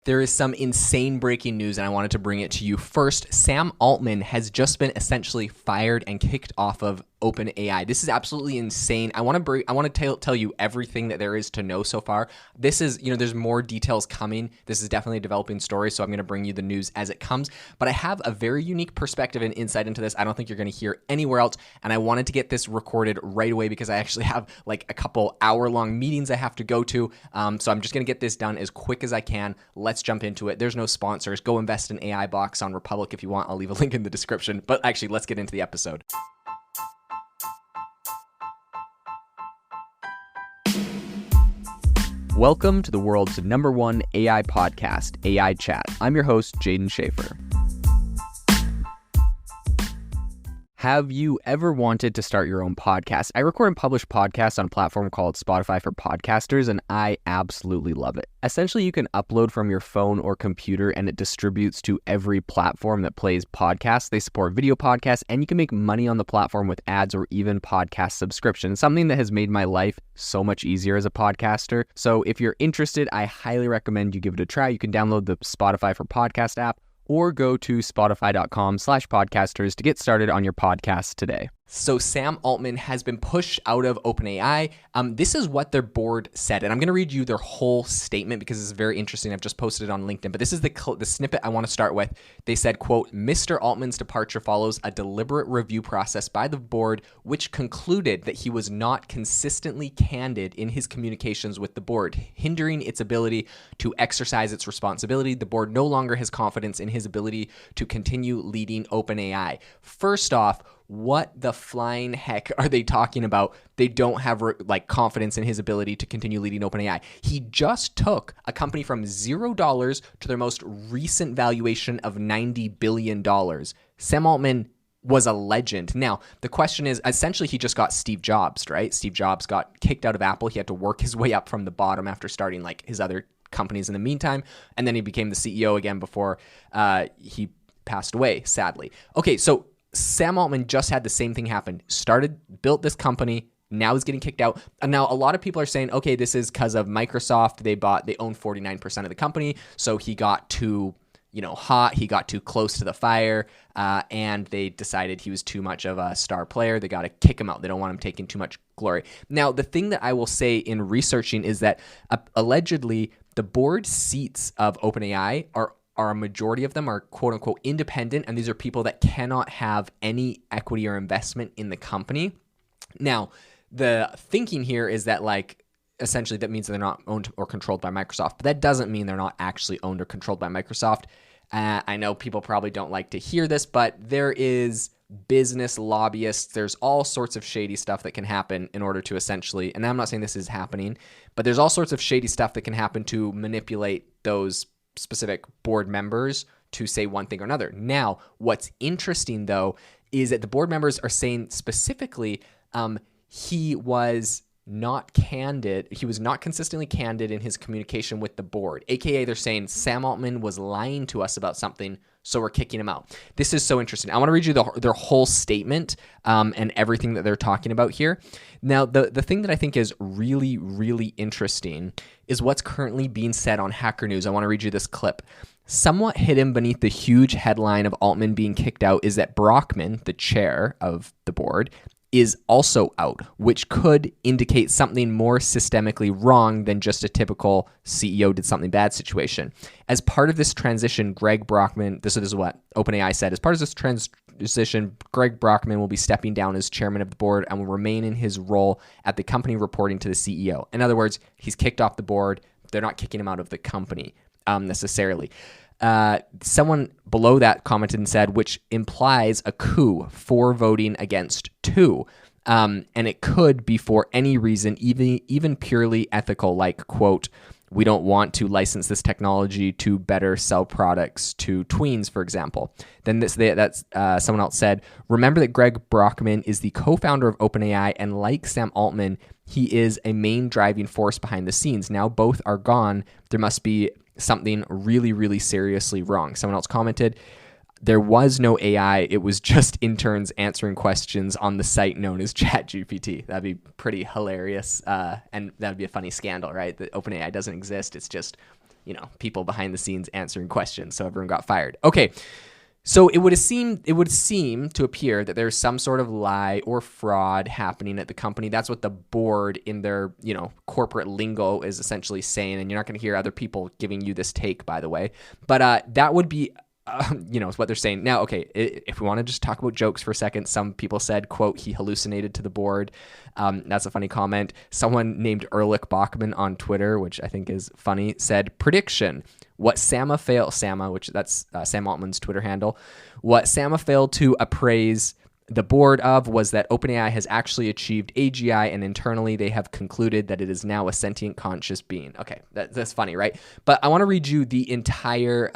There is some insane breaking news, and I wanted to bring it to you. First, Sam Altman has just been essentially fired and kicked off of OpenAI. This is absolutely insane. I want to tell you everything that there is to know so far. This is, there's more details coming. This is definitely a developing story, so I'm going to bring you the news as it comes. But I have a very unique perspective and insight into this. I don't think you're going to hear anywhere else, and I wanted to get this recorded right away because I actually have like a couple hour-long meetings I have to go to. So I'm just going to get this done as quick as I can. Let's jump into it. There's no sponsors. Go invest in AI Box on Republic if you want. I'll leave a link in the description. But actually, let's get into the episode. Welcome to the world's #1 AI podcast, AI Chat. I'm your host, Jaden Schaefer. Have you ever wanted to start your own podcast? I record and publish podcasts on a platform called Spotify for Podcasters, and I absolutely love it. Essentially, you can upload from your phone or computer, and it distributes to every platform that plays podcasts. They support video podcasts, and you can make money on the platform with ads or even podcast subscriptions, something that has made my life so much easier as a podcaster. So if you're interested, I highly recommend you give it a try. You can download the Spotify for Podcast app, or go to spotify.com/podcasters to get started on your podcast today. So Sam Altman has been pushed out of OpenAI. This is what their board said, and I'm going to read you their whole statement because it's very interesting. I've just posted it on LinkedIn, but this is the snippet I want to start with. They said, quote, "Mr. Altman's departure follows a deliberate review process by the board, which concluded that he was not consistently candid in his communications with the board, hindering its ability to exercise its responsibility. The board no longer has confidence in his ability to continue leading OpenAI." First off, what the flying heck are they talking about? They don't have confidence in his ability to continue leading OpenAI. He just took a company from $0 to their most recent valuation of $90 billion. Sam Altman was a legend. Now, the question is, essentially, he just got Steve Jobs, right? Steve Jobs got kicked out of Apple. He had to work his way up from the bottom after starting his other companies in the meantime. And then he became the CEO again before he passed away, sadly. Okay, so Sam Altman just had the same thing happen. Built this company, now he's getting kicked out. And now a lot of people are saying, okay, this is because of Microsoft. They own 49% of the company. So he got too, hot. He got too close to the fire. And they decided he was too much of a star player. They got to kick him out. They don't want him taking too much glory. Now, the thing that I will say in researching is that allegedly the board seats of OpenAI are a majority of them are quote unquote independent, and these are people that cannot have any equity or investment in the company. Now, the thinking here is that essentially that means they're not owned or controlled by Microsoft, but that doesn't mean they're not actually owned or controlled by Microsoft. I know people probably don't like to hear this, but there is business lobbyists. There's all sorts of shady stuff that can happen in order to essentially, and I'm not saying this is happening, but there's all sorts of shady stuff that can happen to manipulate those specific board members to say one thing or another. Now, what's interesting though is that the board members are saying specifically he was not candid. He was not consistently candid in his communication with the board. AKA, they're saying Sam Altman was lying to us about something, so we're kicking him out. This is so interesting. I want to read you their whole statement and everything that they're talking about here. Now, the thing that I think is really, really interesting is what's currently being said on Hacker News. I want to read you this clip. Somewhat hidden beneath the huge headline of Altman being kicked out is that Brockman, the chair of the board, is also out, which could indicate something more systemically wrong than just a typical CEO did something bad situation. As part of this transition, Greg Brockman, this is what OpenAI said, as part of this transition, Greg Brockman will be stepping down as chairman of the board and will remain in his role at the company reporting to the CEO. In other words, he's kicked off the board. They're not kicking him out of the company necessarily. Someone below that commented and said, which implies a coup, 4 voting against 2. And it could be for any reason, even purely ethical, like, quote, we don't want to license this technology to better sell products to tweens, for example. Then someone else said, remember that Greg Brockman is the co-founder of OpenAI, and like Sam Altman, he is a main driving force behind the scenes. Now both are gone. There must be something really, really seriously wrong. Someone else commented, there was no AI. It was just interns answering questions on the site known as ChatGPT. That'd be pretty hilarious. And that'd be a funny scandal, right? That OpenAI doesn't exist. It's just people behind the scenes answering questions. So everyone got fired. Okay. So it would seem to appear that there's some sort of lie or fraud happening at the company. That's what the board in their, corporate lingo is essentially saying. And you're not going to hear other people giving you this take, by the way. But that would be, is what they're saying. Now, okay, if we want to just talk about jokes for a second, some people said, quote, he hallucinated to the board. That's a funny comment. Someone named Erlich Bachman on Twitter, which I think is funny, said, prediction. What Sama, which that's Sam Altman's Twitter handle, what Sama failed to appraise the board of was that OpenAI has actually achieved AGI, and internally they have concluded that it is now a sentient conscious being. Okay, that's funny, right? But I want to read you the entire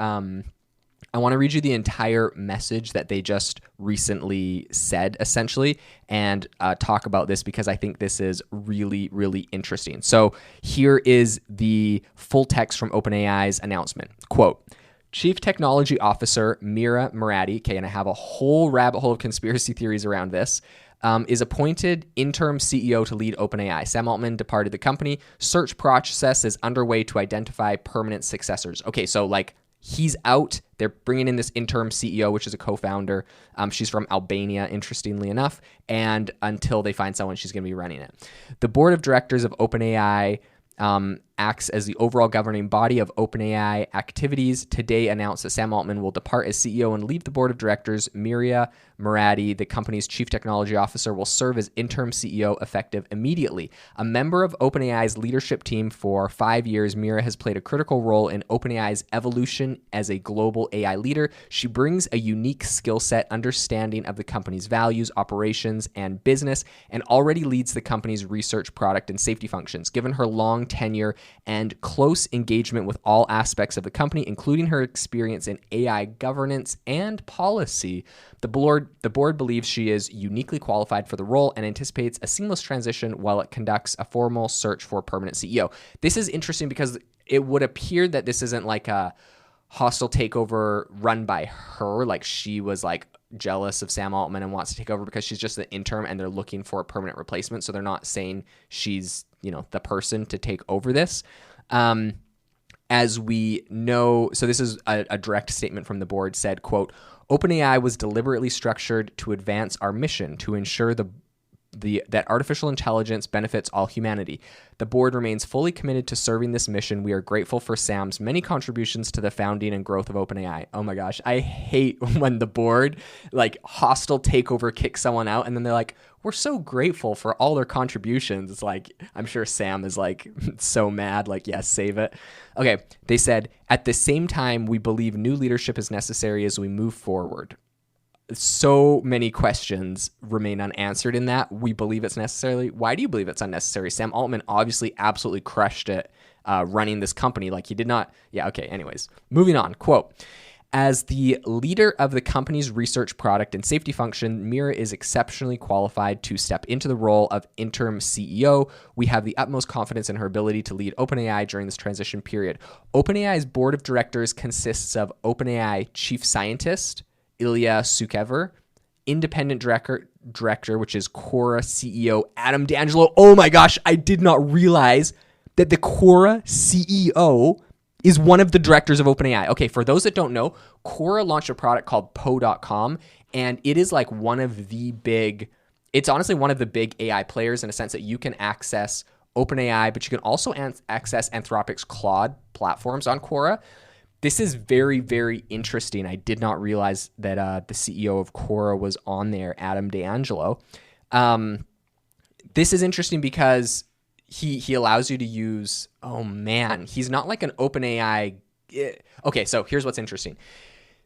message that they just recently said, essentially, and talk about this because I think this is really, really interesting. So here is the full text from OpenAI's announcement. Quote, Chief Technology Officer Mira Murati, okay, and I have a whole rabbit hole of conspiracy theories around this, is appointed interim CEO to lead OpenAI. Sam Altman departed the company. Search process is underway to identify permanent successors. Okay, so he's out. They're bringing in this interim CEO, which is a co-founder. She's from Albania, interestingly enough. And until they find someone, she's going to be running it. The board of directors of OpenAI acts as the overall governing body of OpenAI activities. Today announced that Sam Altman will depart as CEO and leave the board of directors. Mira Murati, the company's chief technology officer, will serve as interim CEO effective immediately. A member of OpenAI's leadership team for 5 years, Mira has played a critical role in OpenAI's evolution as a global AI leader. She brings a unique skill set, understanding of the company's values, operations, and business, and already leads the company's research, product, and safety functions. Given her long tenure and close engagement with all aspects of the company, including her experience in AI governance and policy, the board believes she is uniquely qualified for the role and anticipates a seamless transition while it conducts a formal search for a permanent CEO. This is interesting because it would appear that this isn't like a hostile takeover run by her. Like she was jealous of Sam Altman and wants to take over because she's just the interim and they're looking for a permanent replacement. So they're not saying she's, the person to take over this. As we know, so this is a direct statement from the board, said, quote, OpenAI was deliberately structured to advance our mission to ensure that artificial intelligence benefits all humanity. The board remains fully committed to serving this mission. We are grateful for Sam's many contributions to the founding and growth of OpenAI. Oh my gosh, I hate when the board, hostile takeover, kicks someone out and then they're like, we're so grateful for all their contributions. It's I'm sure Sam is so mad, yes, save it. Okay, they said, at the same time, we believe new leadership is necessary as we move forward. So many questions remain unanswered in that. We believe it's necessary. Why do you believe it's unnecessary? Sam Altman obviously absolutely crushed it running this company. He did not. Yeah, okay, anyways. Moving on. Quote, as the leader of the company's research, product, and safety function, Mira is exceptionally qualified to step into the role of interim CEO. We have the utmost confidence in her ability to lead OpenAI during this transition period. OpenAI's board of directors consists of OpenAI chief scientist, Ilya Sukever, independent director, which is Quora CEO Adam D'Angelo. Oh my gosh, I did not realize that the Quora CEO is one of the directors of OpenAI. Okay, for those that don't know, Quora launched a product called Poe.com, and it is one of the big, it's honestly one of the big AI players in a sense that you can access OpenAI, but you can also access Anthropic's Claude platforms on Quora. This is very, very interesting. I did not realize that the CEO of Quora was on there, Adam D'Angelo. This is interesting because he allows you to use, he's not like an OpenAI. Okay, so here's what's interesting.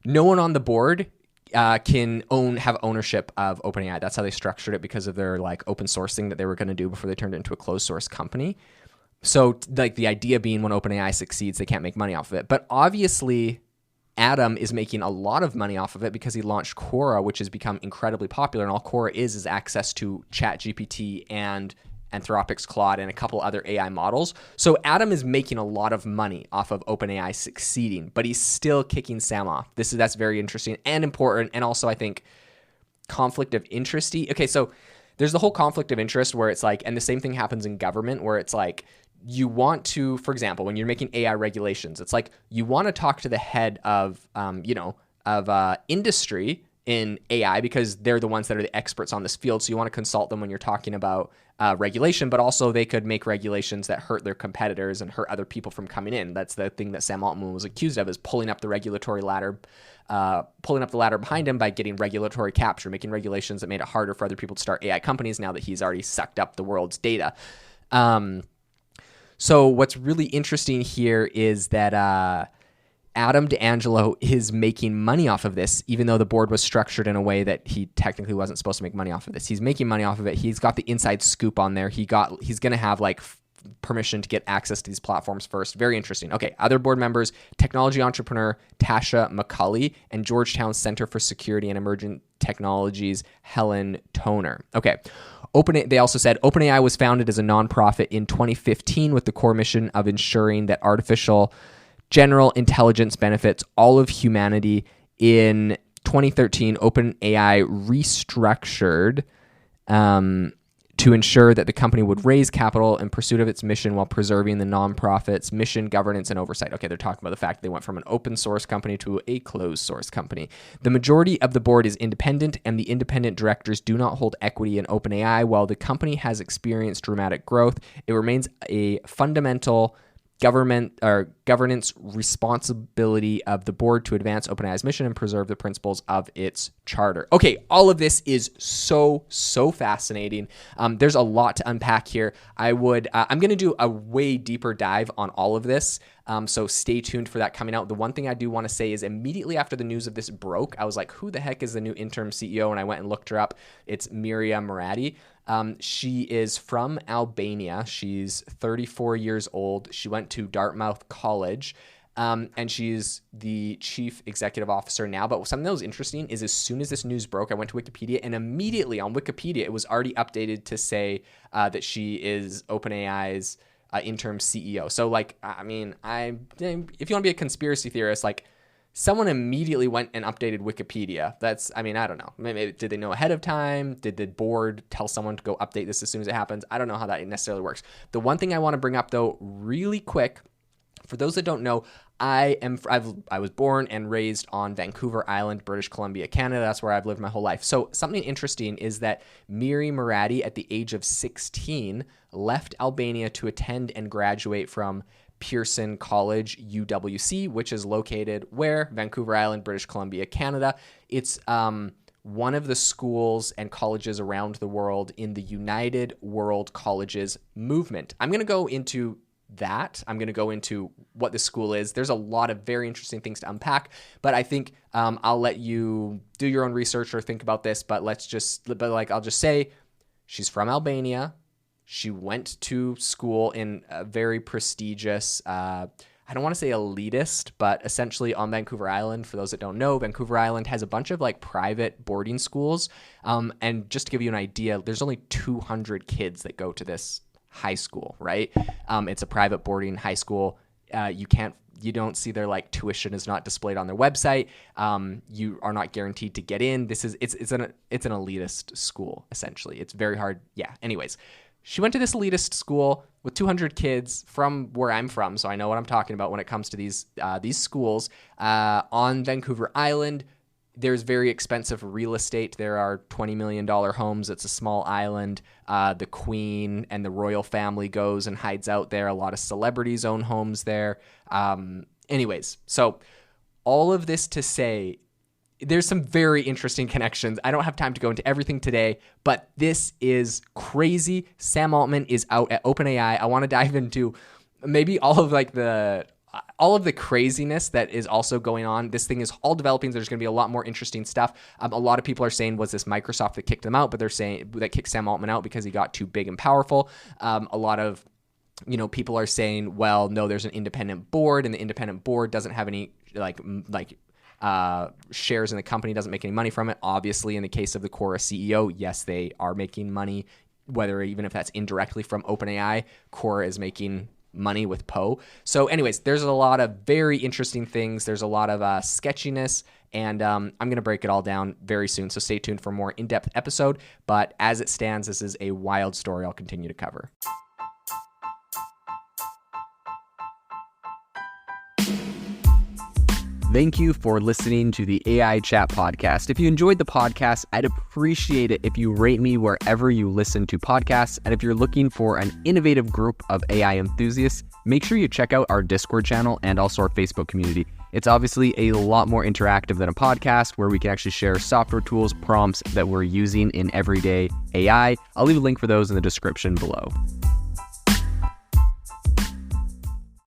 No one on the board can have ownership of OpenAI. That's how they structured it because of their open source thing that they were going to do before they turned it into a closed source company. So the idea being when OpenAI succeeds, they can't make money off of it. But obviously, Adam is making a lot of money off of it because he launched Quora, which has become incredibly popular. And all Quora is access to ChatGPT and Anthropic's Claude and a couple other AI models. So Adam is making a lot of money off of OpenAI succeeding, but he's still kicking Sam off. That's very interesting and important. And also, I think conflict of interest. Okay, so there's the whole conflict of interest where it's and the same thing happens in government where it's you want to, for example, when you're making AI regulations, it's like you want to talk to the head of, industry in AI because they're the ones that are the experts on this field. So you want to consult them when you're talking about regulation, but also they could make regulations that hurt their competitors and hurt other people from coming in. That's the thing that Sam Altman was accused of, is pulling up the regulatory ladder, pulling up the ladder behind him by getting regulatory capture, making regulations that made it harder for other people to start AI companies now that he's already sucked up the world's data. So what's really interesting here is that Adam D'Angelo is making money off of this, even though the board was structured in a way that he technically wasn't supposed to make money off of this. He's making money off of it. He's got the inside scoop on there. He's going to have like permission to get access to these platforms first. Very interesting. Okay, other board members, technology entrepreneur Tasha McCulley and Georgetown Center for Security and Emerging Technologies, Helen Toner. Okay. They also said OpenAI was founded as a nonprofit in 2015 with the core mission of ensuring that artificial general intelligence benefits all of humanity. In 2013, OpenAI restructured to ensure that the company would raise capital in pursuit of its mission while preserving the nonprofit's mission, governance, and oversight. Okay, they're talking about the fact that they went from an open source company to a closed source company. The majority of the board is independent, and the independent directors do not hold equity in OpenAI. While the company has experienced dramatic growth, it remains a fundamental governance responsibility of the board to advance OpenAI's mission and preserve the principles of its charter. Okay, all of this is so fascinating. There's a lot to unpack here. I'm going to do a way deeper dive on all of this. So stay tuned for that coming out. The one thing I do want to say is immediately after the news of this broke, I was like, who the heck is the new interim CEO? And I went and looked her up. It's Miriam Murati. She is from Albania. She's 34 years old. She went to Dartmouth College, and she's the chief executive officer now. But something that was interesting is as soon as this news broke, I went to Wikipedia, and immediately on Wikipedia, it was already updated to say that she is OpenAI's interim CEO. So, like, I mean, if you want to be a conspiracy theorist, like, someone immediately went and updated Wikipedia. I don't know. Maybe did they know ahead of time? Did the board tell someone to go update this as soon as it happens? I don't know how that necessarily works. The one thing I want to bring up, though, really quick, for those that don't know, I was born and raised on Vancouver Island, British Columbia, Canada. That's where I've lived my whole life. So something interesting is that Miri Murati, at the age of 16, left Albania to attend and graduate from Pearson College, UWC, which is located where? Vancouver Island, British Columbia, Canada. It's one of the schools and colleges around the world in the United World Colleges movement. I'm going to go into that. I'm going to go into what the school is. There's a lot of very interesting things to unpack, but I think I'll let you do your own research or think about this, but I'll just say she's from Albania. She went to school in a very prestigious, I don't want to say elitist, but essentially on Vancouver Island. For those that don't know, Vancouver Island has a bunch of like private boarding schools. And just to give you an idea, there's only 200 kids that go to this high school, right? It's a private boarding high school. You don't see their like tuition is not displayed on their website. You are not guaranteed to get in. It's an elitist school, essentially. It's very hard. Yeah. Anyways. She went to this elitist school with 200 kids from where I'm from, so I know what I'm talking about when it comes to these schools. On Vancouver Island, there's very expensive real estate. There are $20 million homes. It's a small island. The Queen and the royal family goes and hides out there. A lot of celebrities own homes there. Anyways, so all of this to say, there's some very interesting connections. I don't have time to go into everything today, but this is crazy. Sam Altman is out at OpenAI. I want to dive into maybe all of the craziness that is also going on. This thing is all developing. There's going to be a lot more interesting stuff. A lot of people are saying, was this Microsoft that kicked them out? But they're saying that kicked Sam Altman out because he got too big and powerful. A lot of people are saying, well, no, there's an independent board, and the independent board doesn't have any shares in the company, doesn't make any money from it. Obviously, in the case of the Quora CEO, yes, they are making money, even if that's indirectly from OpenAI. Quora is making money with Poe. So anyways, there's a lot of very interesting things. There's a lot of sketchiness, and I'm going to break it all down very soon. So stay tuned for a more in-depth episode. But as it stands, this is a wild story I'll continue to cover. Thank you for listening to the AI Chat Podcast. If you enjoyed the podcast, I'd appreciate it if you rate me wherever you listen to podcasts. And if you're looking for an innovative group of AI enthusiasts, make sure you check out our Discord channel and also our Facebook community. It's obviously a lot more interactive than a podcast where we can actually share software tools, prompts that we're using in everyday AI. I'll leave a link for those in the description below.